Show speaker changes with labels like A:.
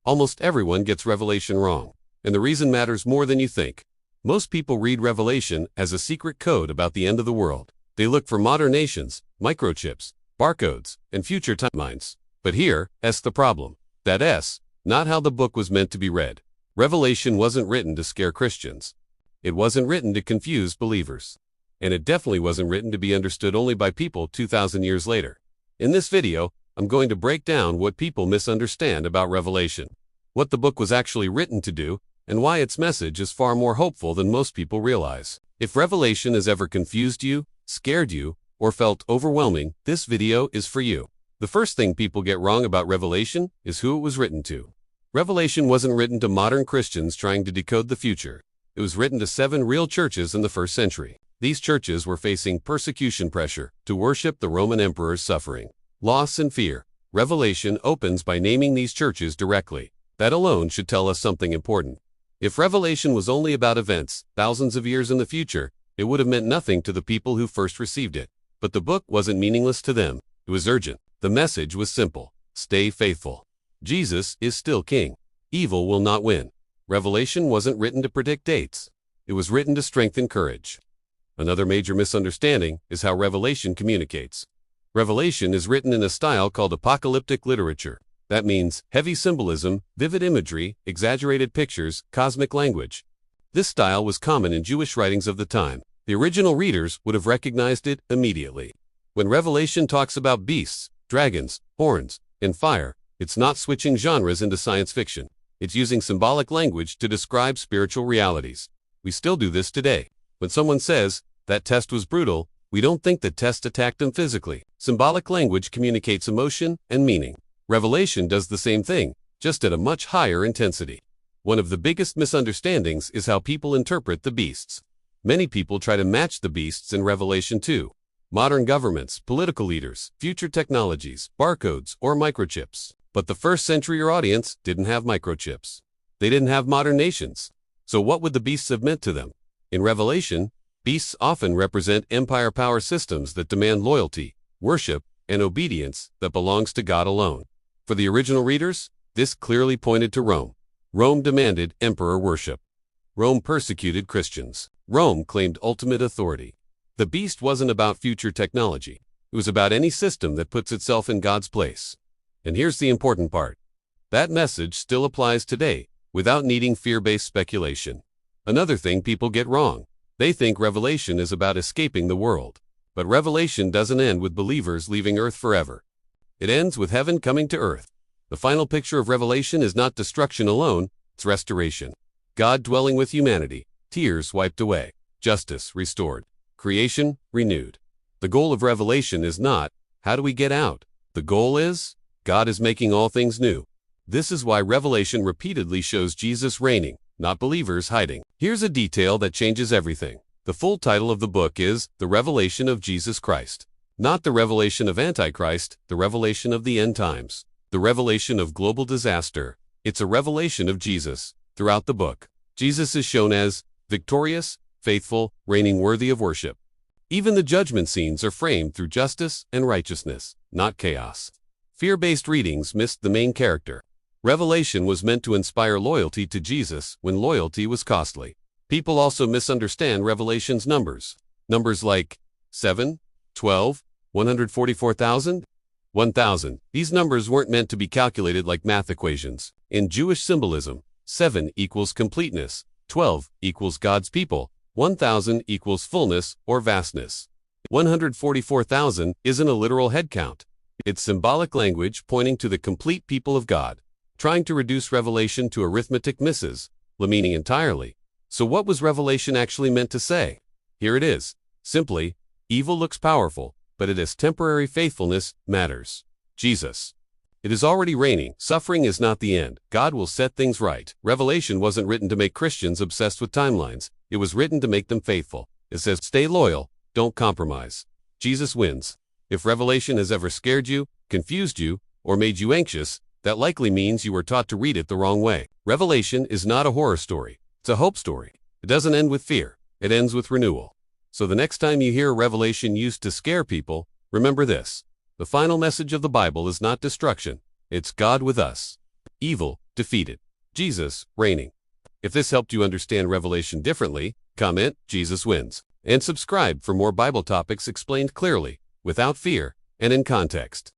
A: Almost everyone gets Revelation wrong, and the reason matters more than you think. Most people read Revelation as a secret code about the end of the world. They look for modern nations, microchips, barcodes, and future timelines. But here's the problem. That's not how the book was meant to be read. Revelation wasn't written to scare Christians. It wasn't written to confuse believers. And it definitely wasn't written to be understood only by people 2,000 years later. In this video, I'm going to break down what people misunderstand about Revelation, what the book was actually written to do, and why its message is far more hopeful than most people realize. If Revelation has ever confused you, scared you, or felt overwhelming, this video is for you. The first thing people get wrong about Revelation is who it was written to. Revelation wasn't written to modern Christians trying to decode the future. It was written to 7 real churches in the first century. These churches were facing persecution pressure to worship the Roman emperor's suffering, loss, and fear. Revelation opens by naming these churches directly. That alone should tell us something important. If Revelation was only about events thousands of years in the future, it would have meant nothing to the people who first received it. But the book wasn't meaningless to them. It was urgent. The message was simple. Stay faithful. Jesus is still king. Evil will not win. Revelation wasn't written to predict dates. It was written to strengthen courage. Another major misunderstanding is how Revelation communicates. Revelation is written in a style called apocalyptic literature. That means heavy symbolism, vivid imagery, exaggerated pictures, cosmic language. This style was common in Jewish writings of the time. The original readers would have recognized it immediately. When Revelation talks about beasts, dragons, horns, and fire, it's not switching genres into science fiction. It's using symbolic language to describe spiritual realities. We still do this today. When someone says, "That test was brutal," we don't think the test attacked them physically. Symbolic language communicates emotion and meaning. Revelation does the same thing, just at a much higher intensity. One of the biggest misunderstandings is how people interpret the beasts. Many people try to match the beasts in Revelation 2. Modern governments, political leaders, future technologies, barcodes, or microchips. But the first century audience didn't have microchips. They didn't have modern nations. So what would the beasts have meant to them? In Revelation, beasts often represent empire power systems that demand loyalty, worship, and obedience that belongs to God alone. For the original readers, this clearly pointed to Rome. Rome demanded emperor worship. Rome persecuted Christians. Rome claimed ultimate authority. The beast wasn't about future technology. It was about any system that puts itself in God's place. And here's the important part. That message still applies today, without needing fear-based speculation. Another thing people get wrong. They think Revelation is about escaping the world. But Revelation doesn't end with believers leaving earth forever. It ends with heaven coming to earth. The final picture of Revelation is not destruction alone, it's restoration. God dwelling with humanity, tears wiped away, justice restored, creation renewed. The goal of Revelation is not, how do we get out? The goal is, God is making all things new. This is why Revelation repeatedly shows Jesus reigning, not believers hiding. Here's a detail that changes everything. The full title of the book is The Revelation of Jesus Christ. Not the revelation of Antichrist, the revelation of the end times. The revelation of global disaster. It's a revelation of Jesus. Throughout the book, Jesus is shown as victorious, faithful, reigning worthy of worship. Even the judgment scenes are framed through justice and righteousness, not chaos. Fear-based readings missed the main character. Revelation was meant to inspire loyalty to Jesus when loyalty was costly. People also misunderstand Revelation's numbers. Numbers like 7, 12, 144,000, 1,000. These numbers weren't meant to be calculated like math equations. In Jewish symbolism, 7 equals completeness, 12 equals God's people, 1,000 equals fullness or vastness. 144,000 isn't a literal head count. It's symbolic language pointing to the complete people of God. Trying to reduce Revelation to arithmetic misses the meaning entirely. So what was Revelation actually meant to say? Here it is. Simply, evil looks powerful, but it is temporary faithfulness matters. Jesus. It is already reigning. Suffering is not the end. God will set things right. Revelation wasn't written to make Christians obsessed with timelines. It was written to make them faithful. It says, stay loyal, don't compromise. Jesus wins. If Revelation has ever scared you, confused you, or made you anxious, that likely means you were taught to read it the wrong way. Revelation is not a horror story. It's a hope story. It doesn't end with fear. It ends with renewal. So the next time you hear a revelation used to scare people, remember this. The final message of the Bible is not destruction. It's God with us. evil defeated, Jesus reigning. If this helped you understand Revelation differently, comment, Jesus wins, and subscribe for more Bible topics explained clearly, without fear, and in context.